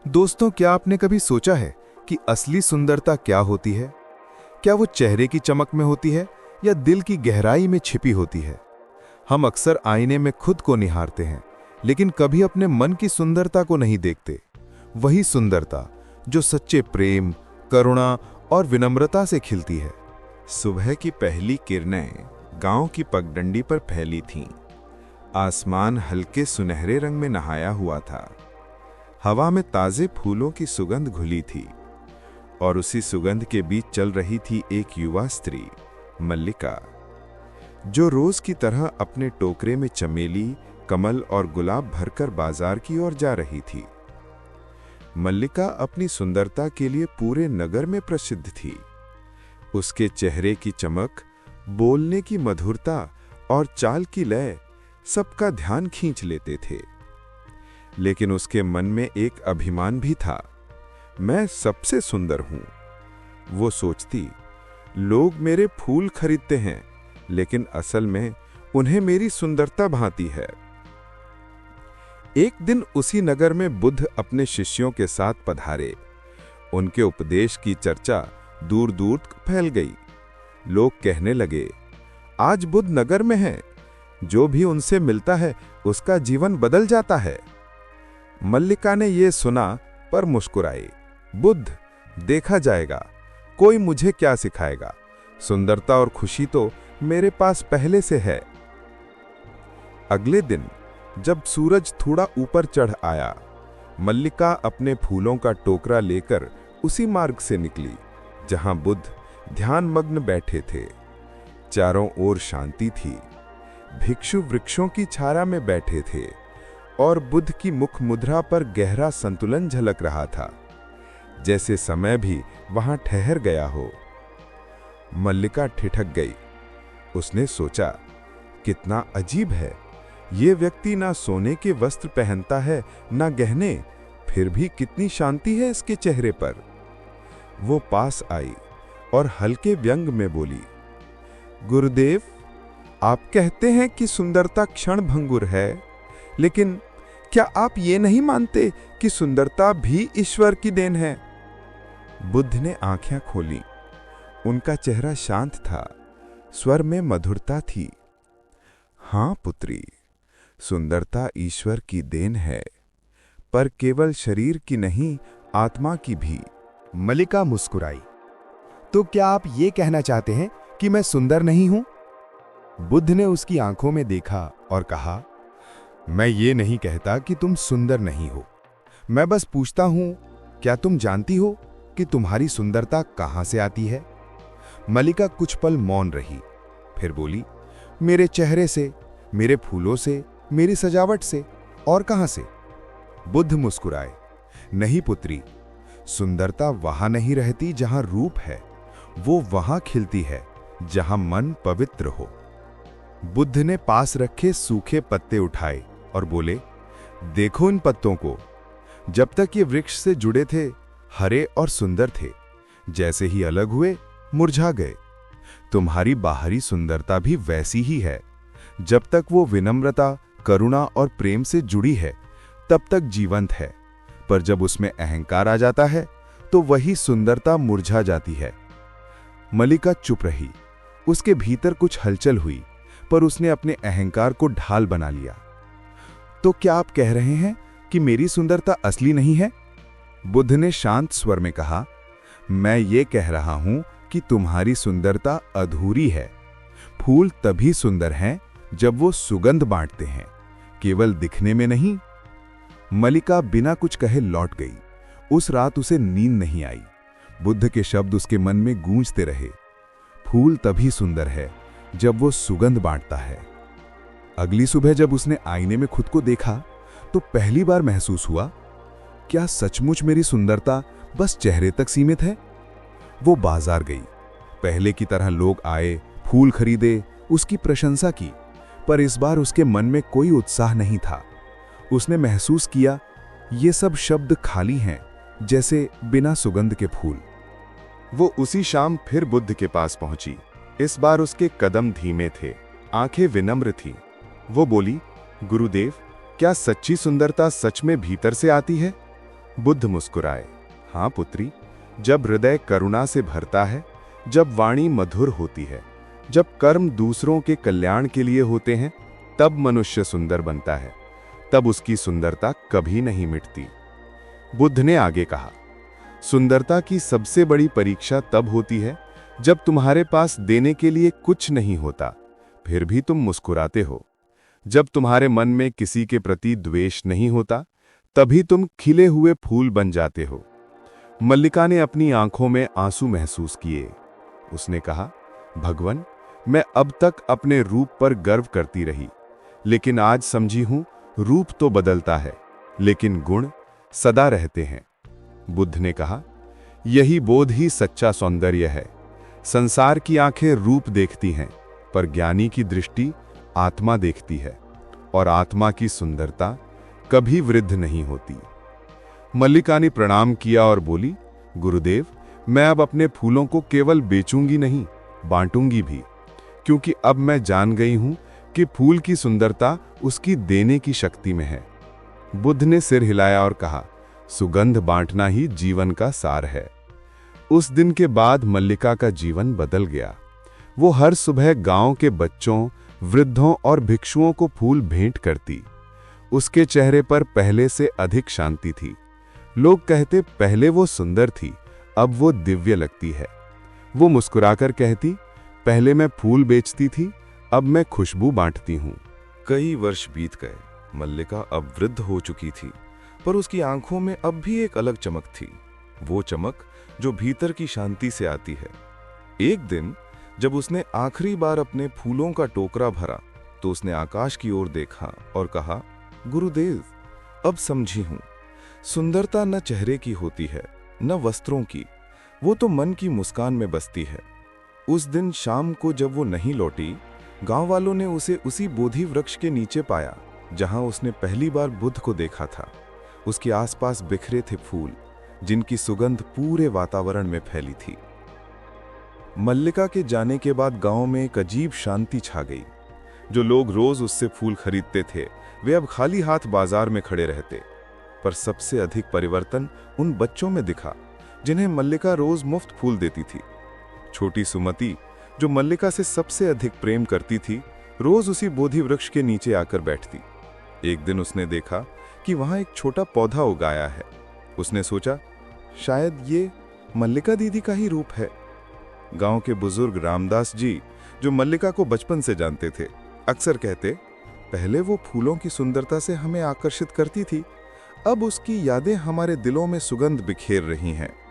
दोस्तों, क्या आपने कभी सोचा है कि असली सुंदरता क्या होती है? क्या वो चेहरे की चमक में होती है या दिल की गहराई में छिपी होती है? हम अक्सर आईने में खुद को निहारते हैं, लेकिन कभी अपने मन की सुंदरता को नहीं देखते। वही सुंदरता जो सच्चे प्रेम, करुणा और विनम्रता से खिलती है। सुबह की पहली किरणें गांव की पगडंडी पर फैली थीं। आसमान हल्के सुनहरे रंग में नहाया हुआ था। हवा में ताजे फूलों की सुगंध घुली थी और उसी सुगंध के बीच चल रही थी एक युवा स्त्री, मल्लिका, जो रोज की तरह अपने टोकरे में चमेली, कमल और गुलाब भरकर बाजार की ओर जा रही थी। मल्लिका अपनी सुंदरता के लिए पूरे नगर में प्रसिद्ध थी। उसके चेहरे की चमक, बोलने की मधुरता और चाल की लय सबका ध्यान खींच लेते थे। लेकिन उसके मन में एक अभिमान भी था। मैं सबसे सुंदर हूं, वो सोचती। लोग मेरे फूल खरीदते हैं, लेकिन असल में उन्हें मेरी सुंदरता भाती है। एक दिन उसी नगर में बुद्ध अपने शिष्यों के साथ पधारे। उनके उपदेश की चर्चा दूर दूर फैल गई। लोग कहने लगे, आज बुद्ध नगर में है, जो भी उनसे मिलता है उसका जीवन बदल जाता है। मल्लिका ने यह सुना पर मुस्कुराई। बुद्ध, देखा जाएगा, कोई मुझे क्या सिखाएगा। सुंदरता और खुशी तो मेरे पास पहले से है। अगले दिन जब सूरज थोड़ा ऊपर चढ़ आया, मल्लिका अपने फूलों का टोकरा लेकर उसी मार्ग से निकली जहां बुद्ध ध्यानमग्न बैठे थे। चारों ओर शांति थी। भिक्षु वृक्षों की छाया में बैठे थे और बुद्ध की मुख मुद्रा पर गहरा संतुलन झलक रहा था, जैसे समय भी वहां ठहर गया हो। मल्लिका ठिठक गई। उसने सोचा, कितना अजीब है, ये व्यक्ति ना सोने के वस्त्र पहनता है ना गहने, फिर भी कितनी शांति है इसके चेहरे पर। वो पास आई और हल्के व्यंग में बोली, गुरुदेव, आप कहते हैं कि सुंदरता क्षण भंगुर है, लेकिन क्या आप ये नहीं मानते कि सुंदरता भी ईश्वर की देन है? बुद्ध ने आंखें खोली। उनका चेहरा शांत था, स्वर में मधुरता थी। हां पुत्री, सुंदरता ईश्वर की देन है, पर केवल शरीर की नहीं, आत्मा की भी। मल्लिका मुस्कुराई। तो क्या आप ये कहना चाहते हैं कि मैं सुंदर नहीं हूं? बुद्ध ने उसकी आंखों में देखा और कहा, मैं ये नहीं कहता कि तुम सुंदर नहीं हो। मैं बस पूछता हूं, क्या तुम जानती हो कि तुम्हारी सुंदरता कहां से आती है? मल्लिका कुछ पल मौन रही, फिर बोली, मेरे चेहरे से, मेरे फूलों से, मेरी सजावट से, और कहां से? बुद्ध मुस्कुराए। नहीं पुत्री, सुंदरता वहां नहीं रहती जहां रूप है, वो वहां खिलती है जहां मन पवित्र हो। बुद्ध ने पास रखे सूखे पत्ते उठाए और बोले, देखो इन पत्तों को। जब तक ये वृक्ष से जुड़े थे, हरे और सुंदर थे, जैसे ही अलग हुए, मुरझा गए। तुम्हारी बाहरी सुंदरता भी वैसी ही है। जब तक वो विनम्रता, करुणा और प्रेम से जुड़ी है, तब तक जीवंत है, पर जब उसमें अहंकार आ जाता है, तो वही सुंदरता मुरझा जाती है। मल्लिका चुप रही। उसके भीतर कुछ हलचल हुई, पर उसने अपने अहंकार को ढाल बना लिया। तो क्या आप कह रहे हैं कि मेरी सुंदरता असली नहीं है? बुद्ध ने शांत स्वर में कहा, मैं ये कह रहा हूं कि तुम्हारी सुंदरता अधूरी है। फूल तभी सुंदर हैं जब वो सुगंध बांटते हैं, केवल दिखने में नहीं। मल्लिका बिना कुछ कहे लौट गई। उस रात उसे नींद नहीं आई। बुद्ध के शब्द उसके मन में गूंजते रहे। फूल तभी सुंदर है जब वो सुगंध बांटता है। अगली सुबह जब उसने आईने में खुद को देखा, तो पहली बार महसूस हुआ, क्या सचमुच मेरी सुंदरता बस चेहरे तक सीमित है? वो बाजार गई। पहले की तरह लोग आए, फूल खरीदे, उसकी प्रशंसा की, पर इस बार उसके मन में कोई उत्साह नहीं था। उसने महसूस किया, ये सब शब्द खाली हैं, जैसे बिना सुगंध के फूल। वो उसी शाम फिर बुद्ध के पास पहुंची। इस बार उसके कदम धीमे थे, आंखें विनम्र थीं। वो बोली, गुरुदेव, क्या सच्ची सुंदरता सच में भीतर से आती है? बुद्ध मुस्कुराए। हाँ पुत्री, जब हृदय करुणा से भरता है, जब वाणी मधुर होती है, जब कर्म दूसरों के कल्याण के लिए होते हैं, तब मनुष्य सुंदर बनता है। तब उसकी सुंदरता कभी नहीं मिटती। बुद्ध ने आगे कहा, सुंदरता की सबसे बड़ी परीक्षा तब होती है जब तुम्हारे पास देने के लिए कुछ नहीं होता, फिर भी तुम मुस्कुराते हो। जब तुम्हारे मन में किसी के प्रति द्वेष नहीं होता, तभी तुम खिले हुए फूल बन जाते हो। मल्लिका ने अपनी आंखों में आंसू महसूस किए। उसने कहा, भगवान, मैं अब तक अपने रूप पर गर्व करती रही, लेकिन आज समझी हूं, रूप तो बदलता है, लेकिन गुण सदा रहते हैं। बुद्ध ने कहा, यही बोध ही सच्चा सौंदर्य है। संसार की आंखें रूप देखती हैं, पर ज्ञानी की दृष्टि आत्मा देखती है, और आत्मा की सुंदरता कभी वृद्ध नहीं होती। मल्लिका ने प्रणाम किया और बोली, गुरुदेव, मैं अब अपने फूलों को केवल बेचूंगी नहीं, बांटूंगी भी, क्योंकि अब मैं जान गई हूं कि फूल की सुंदरता उसकी देने की शक्ति में है। बुद्ध ने सिर हिलाया और कहा, सुगंध बांटना ही जीवन का सार है। उस दिन के बाद मल्लिका का जीवन बदल गया। वो हर सुबह गांव के बच्चों, वृद्धों और भिक्षुओं को फूल भेंट करती। उसके चेहरे पर पहले से अधिक शांति थी। लोग कहते, पहले वो सुंदर थी, अब वो दिव्य लगती है। वो मुस्कुराकर कहती, पहले मैं फूल बेचती थी, अब मैं खुशबू बांटती हूं। कई वर्ष बीत गए। मल्लिका अब वृद्ध हो चुकी थी, पर उसकी आंखों में अब भी एक अलग चमक थी, वो चमक जो भीतर की शांति से आती है। एक दिन जब उसने आखिरी बार अपने फूलों का टोकरा भरा, तो उसने आकाश की ओर देखा और कहा, गुरुदेव, अब समझी हूं, सुंदरता न चेहरे की होती है, न वस्त्रों की, वो तो मन की मुस्कान में बसती है। उस दिन शाम को जब वो नहीं लौटी, गांव वालों ने उसे उसी बोधि वृक्ष के नीचे पाया जहां उसने पहली बार बुद्ध को देखा था। उसके आसपास बिखरे थे फूल, जिनकी सुगंध पूरे वातावरण में फैली थी। मल्लिका के जाने के बाद गांव में एक अजीब शांति छा गई। जो लोग रोज उससे फूल खरीदते थे, वे अब खाली हाथ बाजार में खड़े रहते। पर सबसे अधिक परिवर्तन उन बच्चों में दिखा जिन्हें मल्लिका रोज मुफ्त फूल देती थी। छोटी सुमति, जो मल्लिका से सबसे अधिक प्रेम करती थी, रोज उसी बोधि वृक्ष के नीचे आकर बैठती। एक दिन उसने देखा कि वहां एक छोटा पौधा उगाया है। उसने सोचा, शायद ये मल्लिका दीदी का ही रूप है। गांव के बुजुर्ग रामदास जी, जो मल्लिका को बचपन से जानते थे, अक्सर कहते, पहले वो फूलों की सुंदरता से हमें आकर्षित करती थी, अब उसकी यादें हमारे दिलों में सुगंध बिखेर रही हैं।